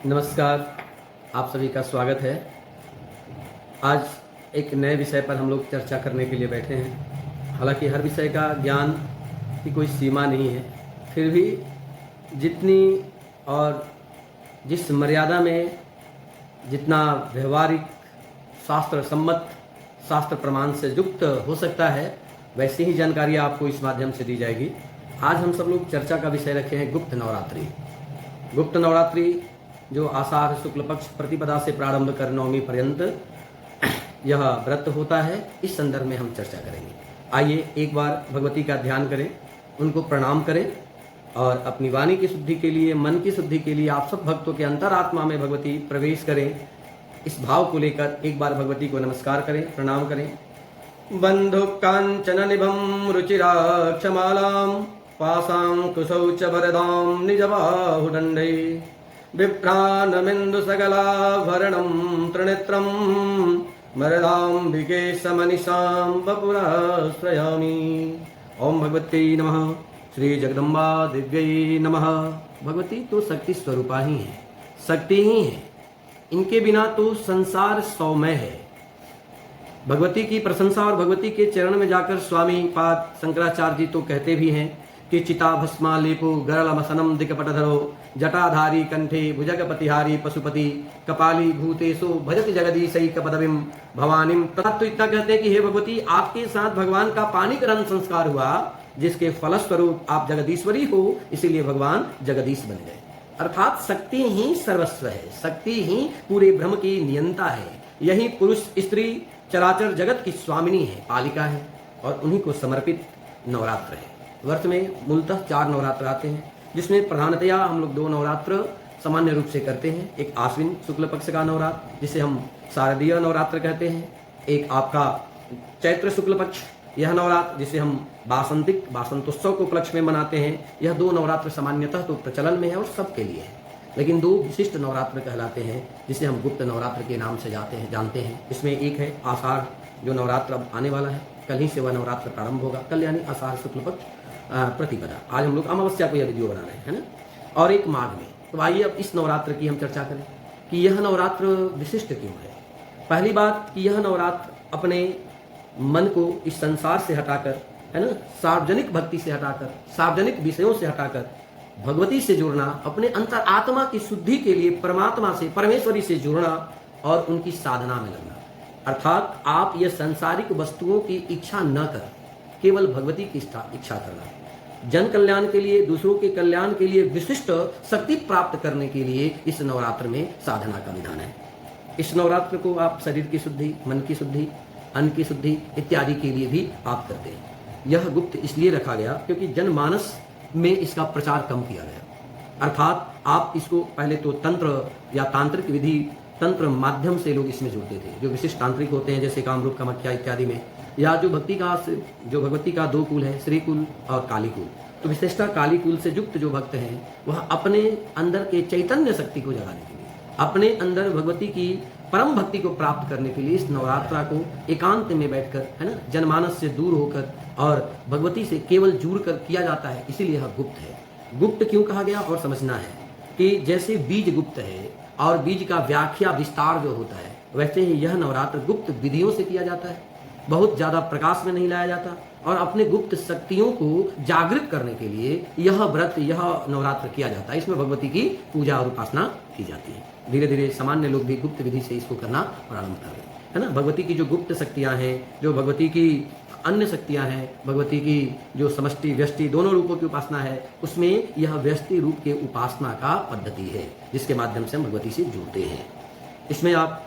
नमस्कार, आप सभी का स्वागत है। आज एक नए विषय पर हम लोग चर्चा करने के लिए बैठे हैं। हालांकि हर विषय का ज्ञान की कोई सीमा नहीं है, फिर भी जितनी और जिस मर्यादा में जितना व्यवहारिक शास्त्र सम्मत शास्त्र प्रमाण से युक्त हो सकता है, वैसी ही जानकारी आपको इस माध्यम से दी जाएगी। आज हम सब लोग चर्चा का विषय रखे हैं गुप्त नवरात्रि। गुप्त नवरात्रि जो आषाढ़ शुक्ल पक्ष प्रतिपदा से प्रारंभ कर नवमी पर्यंत यह व्रत होता है, इस संदर्भ में हम चर्चा करेंगे। आइए एक बार भगवती का ध्यान करें, उनको प्रणाम करें और अपनी वाणी की शुद्धि के लिए, मन की शुद्धि के लिए आप सब भक्तों के अंतरात्मा में भगवती प्रवेश करें। इस भाव को लेकर एक बार भगवती को नमस्कार करें, प्रणाम करें। बंधु कांचन निभम रुचिराक्षमालां पासां कुशौ च वरदां निज बाहुदण्डे बिभ्राणमिन्दु सकलाभरणं त्रिनेत्रं मरदाम्बिके समनिशां वपुराश्रयामि। ओम भगवत्यै नमः। श्री जगदम्बा दिव्यै नमः। भगवती तो शक्ति स्वरूपा ही है, शक्ति ही है, इनके बिना तो संसार सौम्य है। भगवती की प्रशंसा और भगवती के चरण में जाकर स्वामी पाद शंकराचार्य जी तो कहते भी हैं कि चिता भस्मा लेपो गरलमसनम दिक्पटधरो जटाधारी कंठे भुजगपतिहारी पशुपति कपाली भूतेशो भजत जगदीशैक पदवीं भवानीम। तथा तो इतना कहते हैं कि हे भगवती, आपके साथ भगवान का पानी ग्रहण संस्कार हुआ, जिसके फलस्वरूप आप जगदीश्वरी हो, इसीलिए भगवान जगदीश बन गए। अर्थात शक्ति ही सर्वस्व है, शक्ति ही पूरे ब्रह्म की नियंता है। यही पुरुष स्त्री चराचर जगत की स्वामिनी है, पालिका है, और उन्हीं को समर्पित नवरात्र है। वर्ष में मूलतः 4 नवरात्र आते हैं, जिसमें प्रधानतया हम लोग 2 नवरात्र सामान्य रूप से करते हैं। एक आश्विन शुक्ल पक्ष का नवरात्र, जिसे हम शारदीय नवरात्र कहते हैं। एक आपका चैत्र शुक्ल पक्ष यह नवरात्र, जिसे हम बासंतोत्सव को उपलक्ष्य में मनाते हैं। यह 2 नवरात्र सामान्यतः तो प्रचलन में है और सबके लिए है, लेकिन 2 विशिष्ट नवरात्र कहलाते हैं, जिसे हम गुप्त नवरात्र के नाम से जानते हैं। इसमें एक है आषाढ़ जो नवरात्र अब आने वाला है, कल ही से वह नवरात्र प्रारंभ होगा, कल यानी आषाढ़ शुक्ल पक्ष प्रतिपदा। आज हम लोग अमावस्या को यह वीडियो बना रहे हैं, है ना। और एक माघ में। तो आइए अब इस नवरात्र की हम चर्चा करें कि यह नवरात्र विशिष्ट क्यों है। पहली बात कि यह नवरात्र अपने मन को इस संसार से हटाकर, है ना, सार्वजनिक भक्ति से हटाकर, सार्वजनिक विषयों से हटाकर भगवती से जुड़ना, अपने अंतर आत्मा की शुद्धि के लिए परमात्मा से, परमेश्वरी से जुड़ना और उनकी साधना में लगना। अर्थात आप यह सांसारिक वस्तुओं की इच्छा न कर केवल भगवती की इच्छा करना, जन कल्याण के लिए, दूसरों के कल्याण के लिए, विशिष्ट शक्ति प्राप्त करने के लिए इस नवरात्र में साधना का विधान है। इस नवरात्र को आप शरीर की शुद्धि, मन की शुद्धि, अन्न की शुद्धि इत्यादि के लिए भी आप करते हैं। यह गुप्त इसलिए रखा गया क्योंकि जनमानस में इसका प्रचार कम किया गया। अर्थात आप इसको पहले तो तंत्र या तांत्रिक विधि, तंत्र माध्यम से लोग इसमें जुड़ते थे, जो विशिष्ट तांत्रिक होते हैं, जैसे कामरूप कामाख्या इत्यादि में, या जो भक्ति का 2 कुल है, श्री कुल और काली कुल। तो विशेषतः काली कुल से युक्त जो भक्त हैं, वह अपने अंदर के चैतन्य शक्ति को जगाने के लिए, अपने अंदर भगवती की परम भक्ति को प्राप्त करने के लिए इस नवरात्रा को एकांत में बैठकर, है ना, जनमानस से दूर होकर और भगवती से केवल जुड़कर किया जाता है। इसीलिए यह गुप्त है। गुप्त क्यों कहा गया और समझना है कि जैसे बीज गुप्त है और बीज का व्याख्या विस्तार जो होता है, वैसे ही यह नवरात्र गुप्त विधियों से किया जाता है। बहुत ज्यादा प्रकाश में नहीं लाया जाता, और अपने गुप्त शक्तियों को जागृत करने के लिए यह व्रत, यह नवरात्र किया जाता है। इसमें भगवती की पूजा और उपासना की जाती है। धीरे धीरे सामान्य लोग भी गुप्त विधि से इसको करना प्रारंभ कर रहे हैं, है ना। भगवती की जो गुप्त शक्तियां हैं, जो भगवती की अन्य शक्तियां हैं, भगवती की जो समष्टि व्यष्टि दोनों रूपों की उपासना है, उसमें यह व्यष्टि रूप के उपासना का पद्धति है, जिसके माध्यम से हम भगवती से जुड़ते हैं। इसमें आप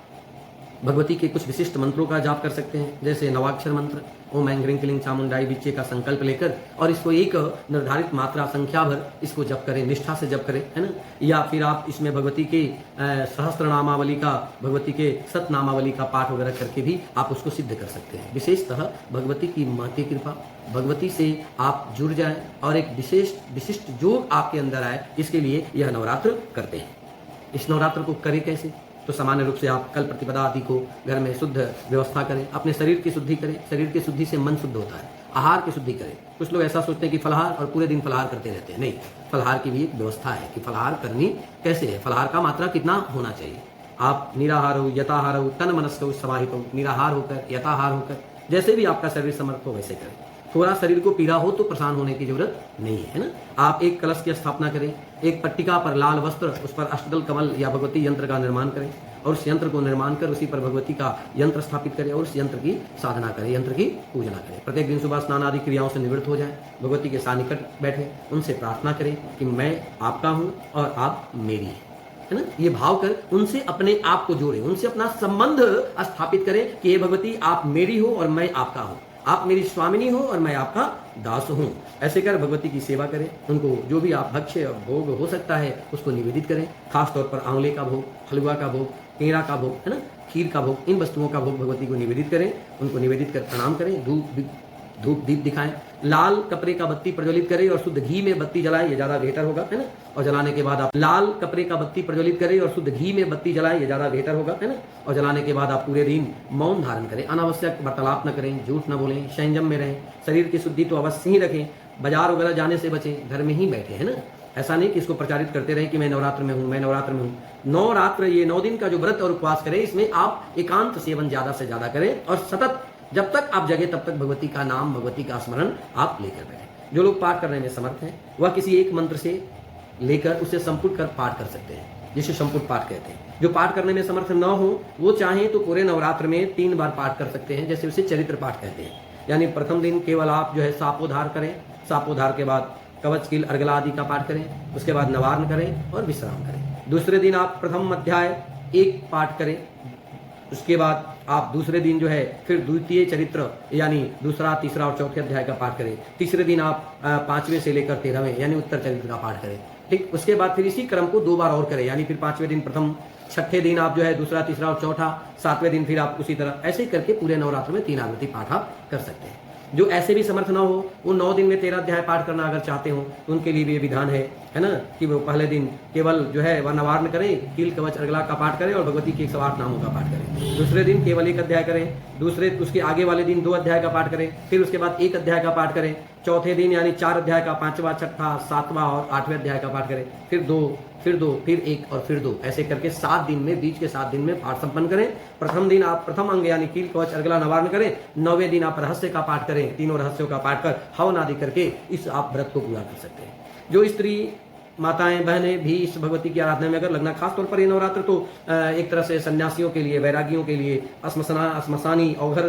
भगवती के कुछ विशिष्ट मंत्रों का जाप कर सकते हैं, जैसे नवाक्षर मंत्र ओम ऐं ह्रीं क्लीं चामुंडाई विच्चे का संकल्प लेकर, और इसको एक निर्धारित मात्रा संख्या भर इसको जप करें, निष्ठा से जप करें, है ना। या फिर आप इसमें भगवती के सहस्त्र नामावली का, भगवती के सत नामावली का पाठ वगैरह करके भी आप उसको सिद्ध कर सकते हैं। विशेषतः भगवती की महती कृपा, भगवती से आप जुड़ जाएं और एक विशिष्ट योग आपके अंदर आए, इसके लिए यह नवरात्र करते हैं। इस नवरात्र को करें कैसे? तो सामान्य रूप से आप कल प्रतिपदा आदि को घर में शुद्ध व्यवस्था करें, अपने शरीर की शुद्धि करें। शरीर की शुद्धि से मन शुद्ध होता है। आहार की शुद्धि करें। कुछ लोग ऐसा सोचते हैं कि फलाहार और पूरे दिन फलाहार करते रहते हैं, नहीं, फलाहार की भी एक व्यवस्था है कि फलाहार करनी कैसे है, फलाहार का मात्रा कितना होना चाहिए। आप निराहार हो, यथाहार हो, तन मनस्क हो, समाहित हो, निराहार होकर, यथाहार होकर, जैसे भी आपका शरीर समर्थ हो वैसे करें। थोड़ा शरीर को पीड़ा हो तो परेशान होने की जरूरत नहीं है ना। आप एक कलश की स्थापना करें, एक पट्टिका पर लाल वस्त्र, उस पर अष्टदल कमल या भगवती यंत्र का निर्माण करें और उस यंत्र को निर्माण कर उसी पर भगवती का यंत्र स्थापित करें और उस यंत्र की साधना करें, यंत्र की पूजना करें। प्रत्येक दिन सुबह स्नान आदि क्रियाओं से निवृत्त हो जाए, भगवती के सानिकट बैठे, उनसे प्रार्थना करें कि मैं आपका हूँ और आप मेरी है ना। ये भाव कर उनसे अपने आप को जोड़े, उनसे अपना संबंध स्थापित करें कि हे भगवती आप मेरी हो और मैं आपका हूँ, आप मेरी स्वामिनी हो और मैं आपका दास हूँ। ऐसे कर भगवती की सेवा करें, उनको जो भी आप भक्ष्य भोग हो सकता है उसको निवेदित करें। खास तौर पर आंवले का भोग, हलवा का भोग, केरा का भोग है ना, खीर का भोग, इन वस्तुओं का भोग भगवती को निवेदित करें। उनको निवेदित कर प्रणाम करें, धूप दीप दिखाएं, लाल कपड़े का बत्ती प्रज्वलित करें और शुद्ध घी में बत्ती जलाएं, ये ज्यादा बेहतर होगा है ना। और जलाने के बाद आप लाल कपड़े का बत्ती प्रज्वलित करें और शुद्ध घी में बत्ती जलाएं, ये ज्यादा बेहतर होगा है ना। और जलाने के बाद आप पूरे दिन मौन धारण करें, अनावश्यक वार्तालाप न करें, झूठ न बोलें, संयम में रहें, शरीर की शुद्धि तो अवश्य ही रखें, बाजार वगैरह जाने से बचें, घर में ही बैठे है ना। ऐसा नहीं कि इसको प्रचारित करते रहें कि मैं नवरात्र में हूँ, मैं नवरात्र में हूँ। नवरात्र ये 9 दिन का जो व्रत और उपवास करें, इसमें आप एकांत सेवन ज्यादा से ज्यादा करें और सतत जब तक आप जगे तब तक भगवती का नाम, भगवती का स्मरण आप लेकर बैठे। जो लोग पाठ करने में समर्थ हैं वह किसी एक मंत्र से लेकर उसे संपुट कर पाठ कर सकते हैं, जिसे संपुट पाठ कहते हैं। जो पाठ करने में समर्थ न हो वो चाहें तो पूरे नवरात्र में 3 बार पाठ कर सकते हैं, जैसे उसे चरित्र पाठ कहते हैं। यानी प्रथम दिन केवल आप जो है सापोद्धार करें, सापोद्धार के बाद कवच कील अर्गला आदि का पाठ करें, उसके बाद नवार्न करें और विश्राम करें। दूसरे दिन आप प्रथम अध्याय 1 पाठ करें, उसके बाद आप दूसरे दिन जो है फिर द्वितीय चरित्र यानी दूसरा, तीसरा और चौथे अध्याय का पाठ करें। तीसरे दिन आप 5वें से लेकर 13वें यानी उत्तर चरित्र का पाठ करें। ठीक, उसके बाद फिर इसी क्रम को 2 बार और करें, यानी फिर 5वें दिन प्रथम, 6ठे दिन आप जो है दूसरा, तीसरा और चौथा, 7वें दिन फिर आप उसी तरह ऐसे करके पूरे नवरात्र में 3 आवर्ती पाठ आप कर सकते हैं। जो ऐसे भी समर्थ ना हो वो 9 दिन में 13 अध्याय पाठ करना अगर चाहते हो तो उनके लिए भी ये विधान है ना, कि वो पहले दिन केवल जो है वह नवार्न करें, कील कवच अर्गला का पाठ करें और भगवती के 108 नामों का पाठ करें। दूसरे दिन केवल 1 अध्याय करें, दूसरे उसके आगे वाले दिन 2 अध्याय का पाठ करें, फिर उसके बाद 1 अध्याय का पाठ करें। चौथे दिन यानी 4 अध्याय का 5वां, 6ठा, 7वां और 8वें अध्याय का पाठ करें, फिर 2, फिर 1 और फिर 2, ऐसे करके 7 दिन में, बीच के 7 दिन में पाठ संपन्न करें। प्रथम दिन आप प्रथम अंग यानी कील कवच अर्गला नवार्न करें, 9वें दिन आप रहस्य का पाठ करें, तीनों रहस्यों का पाठ कर हवन आदि करके इस आप व्रत को पूरा कर सकते हैं। जो स्त्री माताएं बहनें भी इस भगवती की आराधना में अगर लगना, खासतौर पर ये नवरात्र तो एक तरह से सन्यासियों के लिए, वैरागियों के लिए, श्मशानी अवघर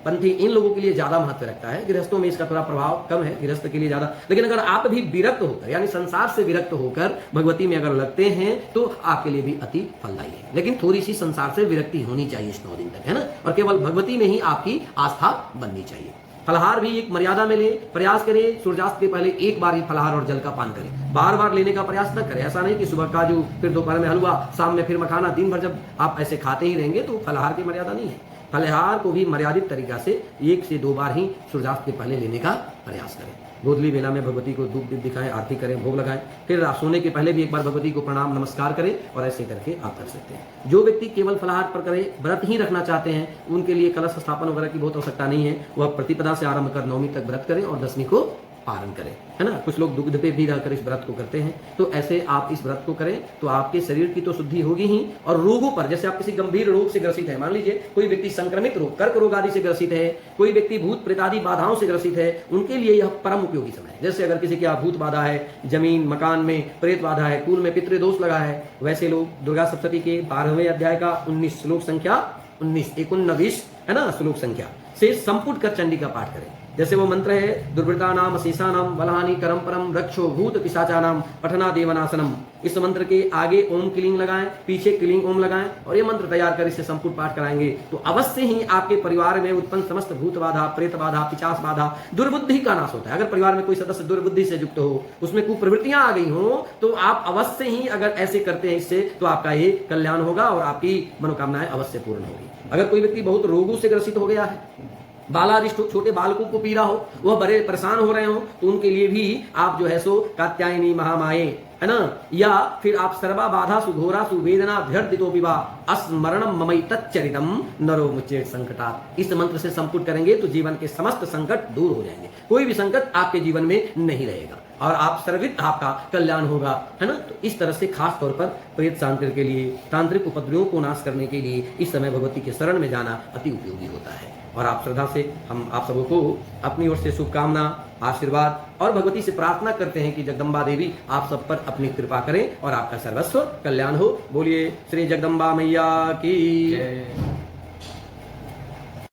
पंथी इन लोगों के लिए ज्यादा महत्व रखता है। गृहस्थों में इसका थोड़ा प्रभाव कम है, गृहस्थ के लिए ज्यादा। लेकिन अगर आप भी विरक्त होकर यानी संसार से विरक्त होकर भगवती में अगर लगते हैं तो आपके लिए भी अति फलदायी है। लेकिन थोड़ी सी संसार से विरक्ति होनी चाहिए इस 9 दिन तक है ना, और केवल भगवती में ही आपकी आस्था बननी चाहिए। फलाहार भी एक मर्यादा में ले, प्रयास करें सूर्यास्त के पहले 1 बार ही फलाहार और जल का पान करें, बार बार लेने का प्रयास न करें। ऐसा नहीं कि सुबह काजू, फिर दोपहर में हलवा, शाम में फिर मखाना, दिन भर जब आप ऐसे खाते ही रहेंगे तो फलाहार की मर्यादा नहीं है। फलाहार को भी मर्यादित तरीका से 1 से 2 बार ही सूर्यास्त के पहले लेने का प्रयास करें। गोधली बेला में भगवती को धूप दीप दिखाएं, आरती करें, भोग लगाएं, फिर सोने के पहले भी 1 बार भगवती को प्रणाम नमस्कार करें और ऐसे करके आप कर सकते हैं। जो व्यक्ति केवल फलाहार पर करे, व्रत ही रखना चाहते हैं, उनके लिए कलश स्थापन वगैरह की बहुत आवश्यकता नहीं है। वह प्रतिपदा से आरंभ कर 9वीं तक व्रत करें और 10वीं को पारण करें है ना। कुछ लोग दुग्ध पे भी रहकर इस व्रत को करते हैं, तो ऐसे आप इस व्रत को करें तो आपके शरीर की तो शुद्धि होगी ही, और रोगों पर, जैसे आप किसी गंभीर रोग से ग्रसित है, मान लीजिए कोई व्यक्ति संक्रमित रोग, कर्क रोग आदि से ग्रसित है, कोई व्यक्ति भूत प्रेत आदि बाधाओं से ग्रसित है, उनके लिए यह परम उपयोगी समय है। जैसे अगर किसी के यहाँ भूत बाधा है, जमीन मकान में प्रेत बाधा है, कुल में पितृदोष लगा है, वैसे लोग दुर्गा सप्तशती के 12वें अध्याय का 19 श्लोक संख्या 19 है ना, श्लोक संख्या से संपुट कर चंडी का पाठ करें। जैसे वो मंत्र है, दुर्वृता नाम अशेषा नाम बलहानि करम परम रक्षो भूत पिशाचा नाम पठना देवनाशनम। इस मंत्र के आगे ओम क्लींग लगाएं, पीछे क्लींग ओम लगाएं और ये मंत्र तैयार कर इससे संपूर्ण पाठ कराएंगे तो अवश्य ही आपके परिवार में उत्पन्न समस्त भूत बाधा, प्रेत बाधा, पिशाच बाधा, दुर्बुद्धि का नाश होता है। अगर परिवार में कोई सदस्य दुर्बुद्धि से युक्त हो, उसमें कुप्रवृत्तियां आ गई हो, तो आप अवश्य ही अगर ऐसे करते हैं इससे तो आपका ये कल्याण होगा और आपकी मनोकामनाएं अवश्य पूर्ण होगी। अगर कोई व्यक्ति बहुत रोगों से ग्रसित हो गया है, बालारिष्ट छोटे बालकों को पीड़ा हो, वह बड़े परेशान हो रहे हो, तो उनके लिए भी आप जो है सो कात्यायनी महामाये है ना, या फिर आप सर्वा बाधा सुघोरा सुवेदना व्यर्थितो विवाह स्मरणम ममई तच्चरितम नरो मुच्चेत संकटात्। इस मंत्र से संपुट करेंगे तो जीवन के समस्त संकट दूर हो जाएंगे, कोई भी संकट आपके जीवन में नहीं रहेगा। और आप सर्वित आपका कल्याण होगा, है ना। तो इस तरह से खास तौर पर प्रेत शांति के लिए, तांत्रिक उपद्रवों को नाश करने के लिए इस समय भगवती के शरण में जाना अति उपयोगी होता है। और आप श्रद्धा से हम आप सबों को अपनी ओर से शुभकामना, आशीर्वाद और भगवती से प्रार्थना करते हैं कि जगदम्बा देवी आप सब पर अपनी कृपा करें और आपका सर्वस्व कल्याण हो। बोलिए श्री जगदम्बा मैया की जय।